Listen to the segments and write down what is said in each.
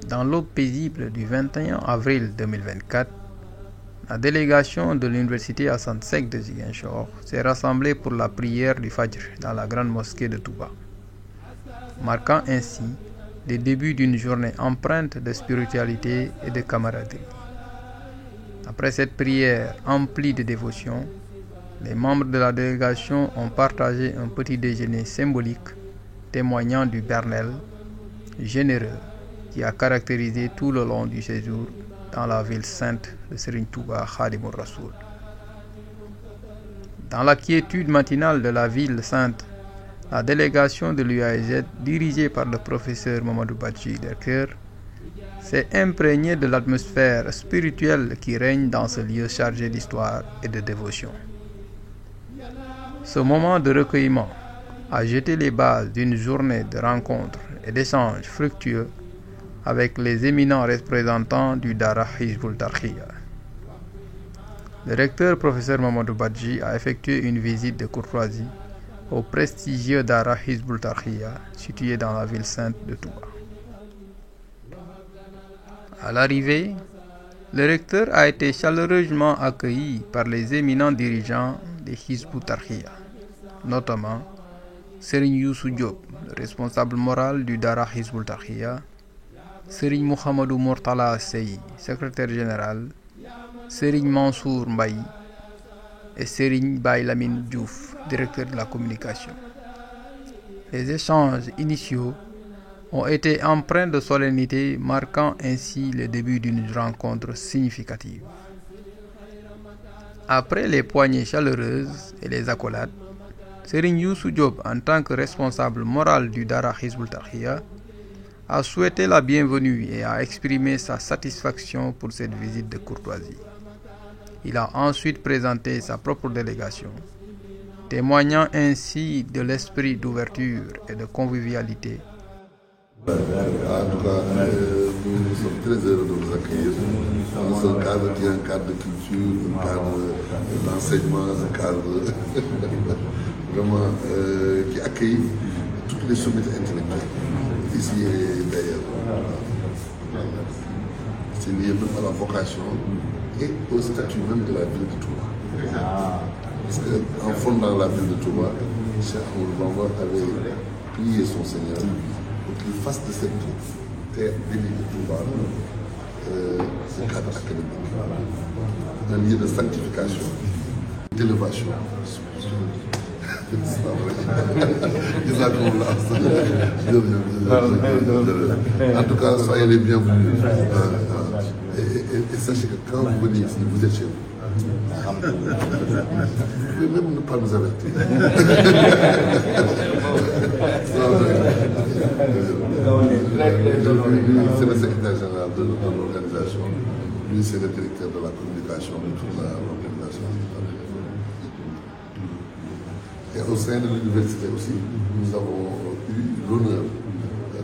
Dans l'aube paisible du 21 avril 2024, la délégation de l'université Assane Seck de Ziguinchor s'est rassemblée pour la prière du Fajr dans la grande mosquée de Touba, marquant ainsi le début d'une journée empreinte de spiritualité et de camaraderie. Après cette prière emplie de dévotion, les membres de la délégation ont partagé un petit déjeuner symbolique témoignant du bernel généreux qui a caractérisé tout le long du séjour dans la ville sainte de Serigne Touba Khadimur Rasoul. Dans la quiétude matinale de la ville sainte, la délégation de l'UAEZ, dirigée par le professeur Mamadou Badji Derker, s'est imprégnée de l'atmosphère spirituelle qui règne dans ce lieu chargé d'histoire et de dévotion. Ce moment de recueillement a jeté les bases d'une journée de rencontres et d'échanges fructueux avec les éminents représentants du Dara Hizbut Tarqiyyah. Le recteur professeur Mamadou Badji a effectué une visite de courtoisie au prestigieux Dara Hizbut Tarqiyyah situé dans la ville sainte de Touba. À l'arrivée, le recteur a été chaleureusement accueilli par les éminents dirigeants des Hizbut Tarqiyyah, notamment Serigne Youssou Diop, le responsable moral du Dara Hizbut Tarqiyyah, Serigne Mouhamadou Mourtala Sey, secrétaire général, Serigne Mansour Mbaye et Serigne Baye Lamine Diouf, directeur de la communication. Les échanges initiaux ont été empreints de solennité, marquant ainsi le début d'une rencontre significative. Après les poignées chaleureuses et les accolades, Serigne Youssou Diop, en tant que responsable moral du Dara Hizbut Tarqiyyah, a souhaité la bienvenue et a exprimé sa satisfaction pour cette visite de courtoisie. Il a ensuite présenté sa propre délégation, témoignant ainsi de l'esprit d'ouverture et de convivialité. En tout cas, nous sommes très heureux de vous accueillir dans un cadre qui est un cadre de culture, un cadre d'enseignement, un cadre vraiment qui accueille toutes les sommités intellectuelles, ici et d'ailleurs. C'est lié même à la vocation et au statut même de la ville de Touba. Parce qu'en fondant la ville de Touba, Cheikh Ahmadou Bamba avait prié son Seigneur pour qu'il fasse de cette terre bénie de Touba un cadre académique, un lieu de sanctification, d'élevation. En tout cas, soyez les bienvenus. Et sachez que quand vous venez ici, vous êtes chez vous. Vous pouvez même ne pas nous avertir. C'est le secrétaire général de l'organisation. Lui, c'est le directeur de la communication de toute l'organisation. Et au sein de l'université aussi, nous avons eu l'honneur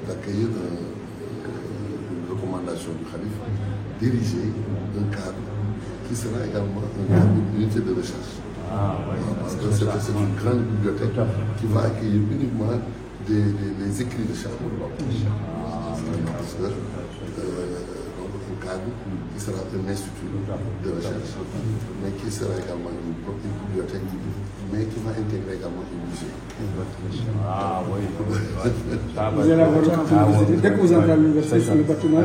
d'accueillir une recommandation du Khalif, diriger un cadre qui sera également un cadre d'unité de recherche. Parce que c'est une grande bibliothèque qui va accueillir uniquement des écrits de Cheikh Ahmadou Bamba. Parce que un cadre qui sera un institut de recherche, mais qui sera également une bibliothèque, mais qui va intégrer également une musée. Ah oui. Vous allez avoir l'occasion de visiter. Dès que vous entrez à l'université, sur le bâtiment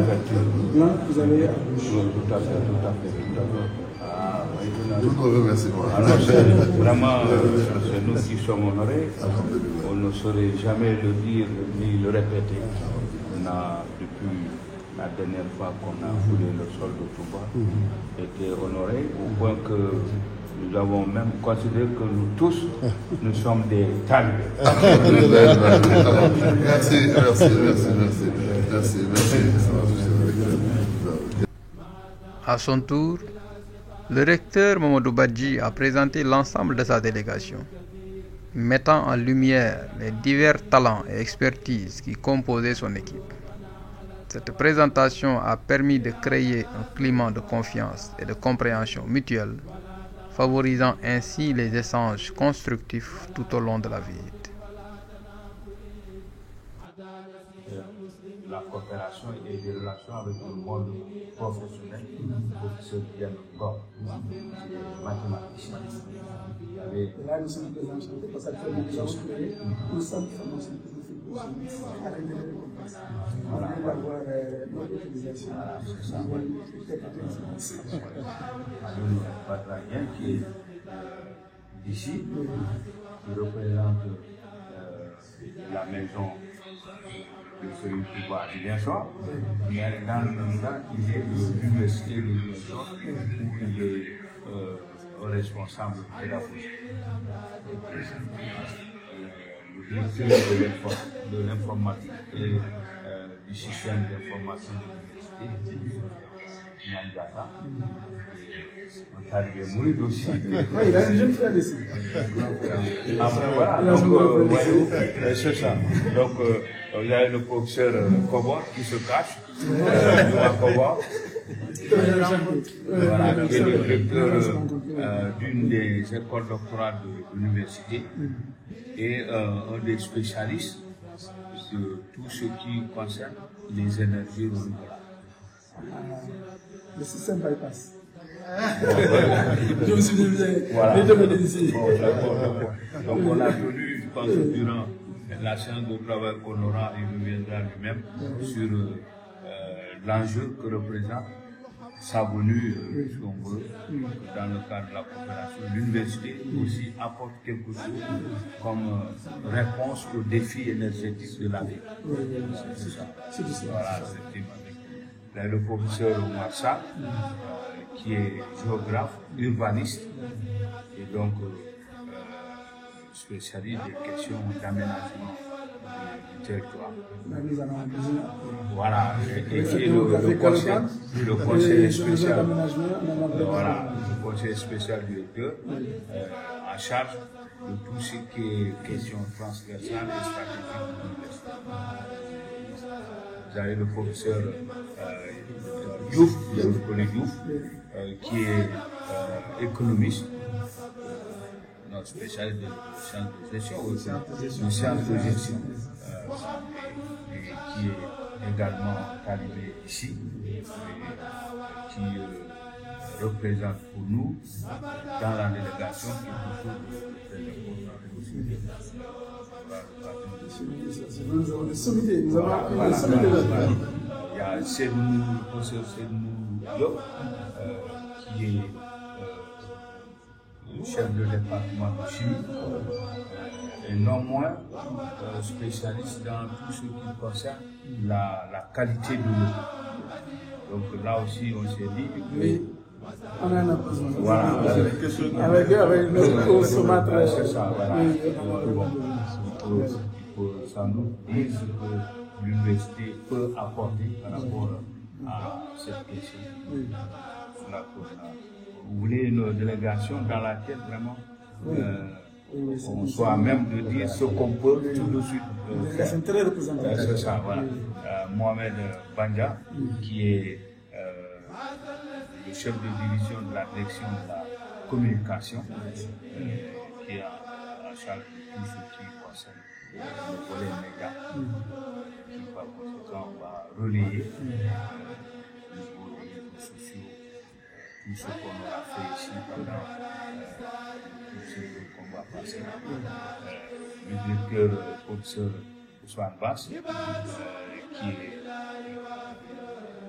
blanc, vous allez à gauche. Tout à fait. Ah, oui. Nous vous remercions. Alors, vraiment, c'est nous qui sommes honorés. On ne saurait jamais le dire ni le répéter. On a, depuis la dernière fois qu'on a foulé le sol de Touba, été honorés au point que nous avons même considéré que nous tous, nous sommes des talibés. Merci. À son tour, le recteur Mamadou Badji a présenté l'ensemble de sa délégation, mettant en lumière les divers talents et expertises qui composaient son équipe. Cette présentation a permis de créer un climat de confiance et de compréhension mutuelle, favorisant ainsi les échanges constructifs tout au long de la visite. La coopération et les relations avec le monde professionnel, professeur Diane Gord, mathématicien. Là, nous sommes très enchantés parce qu'actuellement, nous avons créé un centre de formation on vient d'avoir notre utilisation. Padraien qui est d'ici, qui représente la maison de celui qui va à Ziguinchor, mais dans le même temps, il est de l'université de Ziguinchor où il est responsable pédagogique. Le directeur de l'informatique et du système d'information de l'université, Nandata. On est arrivé à mourir aussi. Oui, il a une jeune frère ici. Après, voilà, donc, c'est ça. Donc, il y a le professeur Kobor qui se cache, Kobor. Voilà, qui est le directeur d'une des écoles doctorales de l'université et un des spécialistes de tout ce qui concerne les énergies renouvelables. Le système bypass. Je me suis dit, voilà. Donc on a tenu, je pense, durant la séance de travail qu'on aura, il reviendra lui-même sur l'enjeu que représente sa venue, si on veut, dans le cadre de la coopération. L'université aussi apporte quelque chose comme réponse aux défis énergétiques de la vie. C'est ça. Voilà, c'est le professeur Massa, qui est géographe, urbaniste, et donc spécialiste des questions d'aménagement du territoire. Voilà, et qui est le conseiller spécial. Voilà, le conseiller spécial directeur en charge de tout ce qui est question transversale et stratégique de l'université. Vous avez le professeur Diouf, le collègue Diouf, qui est économiste, notre spécialiste de sciences de gestion, de sciences de gestion, et qui est également arrivé ici, et qui représente pour nous dans la délégation quelque chose de très important aussi. Nous avons des sommités, nous avons des sommités. Il y a le professeur Sedmou Diop, qui est le chef de département de chimie, et non moins spécialiste dans tout ce qui concerne la qualité de l'eau. Donc là aussi, on s'est dit que... Oui. On a un besoin. Voilà. Avec notre consommateur. C'est ça, voilà. Il faut sans doute dire ce que l'université peut apporter par rapport à cette question. Vous voulez une délégation dans laquelle vraiment on soit même de dire ce qu'on peut tout de suite faire. C'est très représentatif. C'est ça, voilà. Mohamed Banja, qui est le chef de division de la direction de la communication, qui est en charge de tout ce qui concerne le volet média, qui par conséquent va relayer au niveau des réseaux sociaux tout ce qu'on aura fait ici pendant tout ce qu'on va passer. Le directeur professeur Ousmane Bass, qui est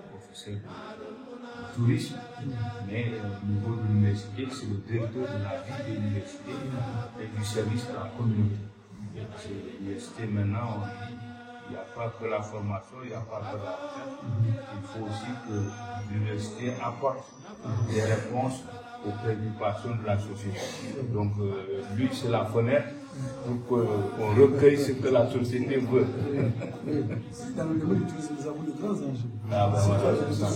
professeur de tourisme, mais au niveau de l'université, c'est le directeur de la vie de l'université et du service à la communauté. L'université maintenant, on dit, il n'y a pas que la formation, il n'y a pas que la recherche, il faut aussi que l'université apporte des réponses aux préoccupations de la société. Donc lui, c'est la fenêtre pour qu'on recueille ce que la société veut. Dans le domaine du tourisme, nous avons de grands enjeux. Ah ben voilà, c'est ça.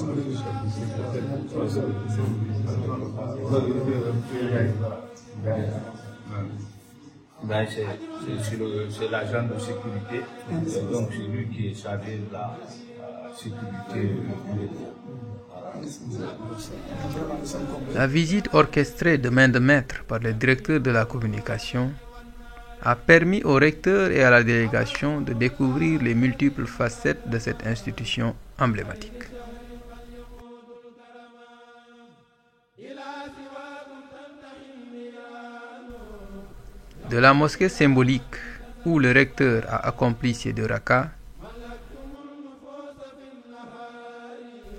Ben, c'est l'agent de sécurité, donc c'est lui qui est chargé de la sécurité. La visite orchestrée de main de maître par le directeur de la communication a permis au recteur et à la délégation de découvrir les multiples facettes de cette institution emblématique. De la mosquée symbolique où le recteur a accompli ses 2 rakas,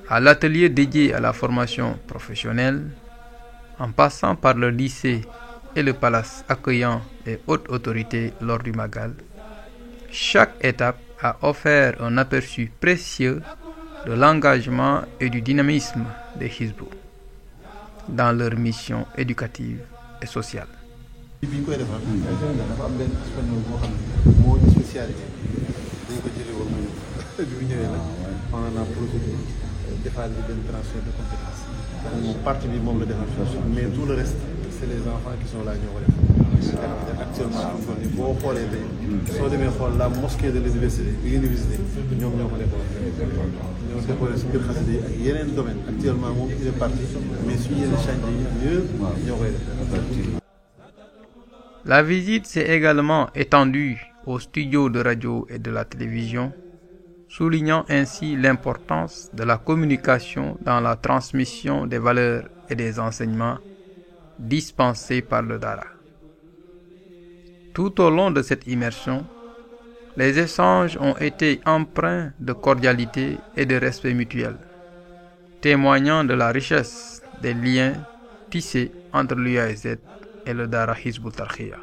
à l'atelier dédié à la formation professionnelle, en passant par le lycée et le palace accueillant les hautes autorités lors du Magal, chaque étape a offert un aperçu précieux de l'engagement et du dynamisme des Hizbut dans leur mission éducative et sociale. bi ñu koy defar dafa am benn espagnol boo xam ne moo di spécialité dañ ko jëlee woon mu ñëw bi mu ñëwee nag on a procédé defaat bi benn transfert de compétence moom partie bi moom la defar mais tout le reste c'est les enfants qui sont là ñoo ko def actuellement fi mu toll nii boo xoolee tey soo demee xool la mosquée de l'université ñoom ñoo ko defoon ñoo décoré si biir xasida yi ak yeneen domaine actuellement moom il est parti mais su yenn chantier yi yëpp ñoo koy def. La visite s'est également étendue aux studios de radio et de la télévision, soulignant ainsi l'importance de la communication dans la transmission des valeurs et des enseignements dispensés par le Dara. Tout au long de cette immersion, les échanges ont été empreints de cordialité et de respect mutuel, témoignant de la richesse des liens tissés entre l'UAZ et le Dara Hizbut Tarqiyyah.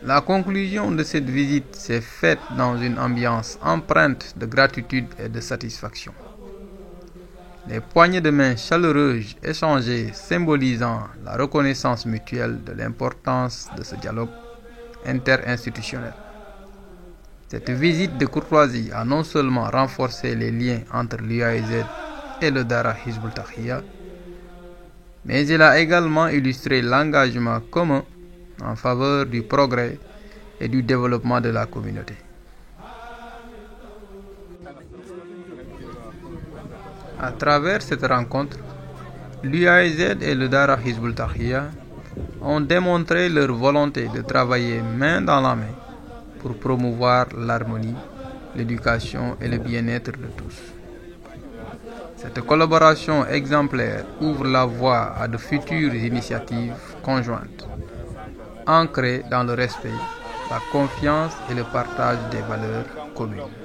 La conclusion de cette visite s'est faite dans une ambiance empreinte de gratitude et de satisfaction. Les poignées de main chaleureuses échangées symbolisant la reconnaissance mutuelle de l'importance de ce dialogue interinstitutionnel. Cette visite de courtoisie a non seulement renforcé les liens entre l'UAZ et le Dara Hizbut Tarqiyyah, mais elle a également illustré l'engagement commun en faveur du progrès et du développement de la communauté. À travers cette rencontre, l'UAZ et le Dara Hizbut Tarqiyyah ont démontré leur volonté de travailler main dans la main pour promouvoir l'harmonie, l'éducation et le bien-être de tous. Cette collaboration exemplaire ouvre la voie à de futures initiatives conjointes, ancrées dans le respect, la confiance et le partage des valeurs communes.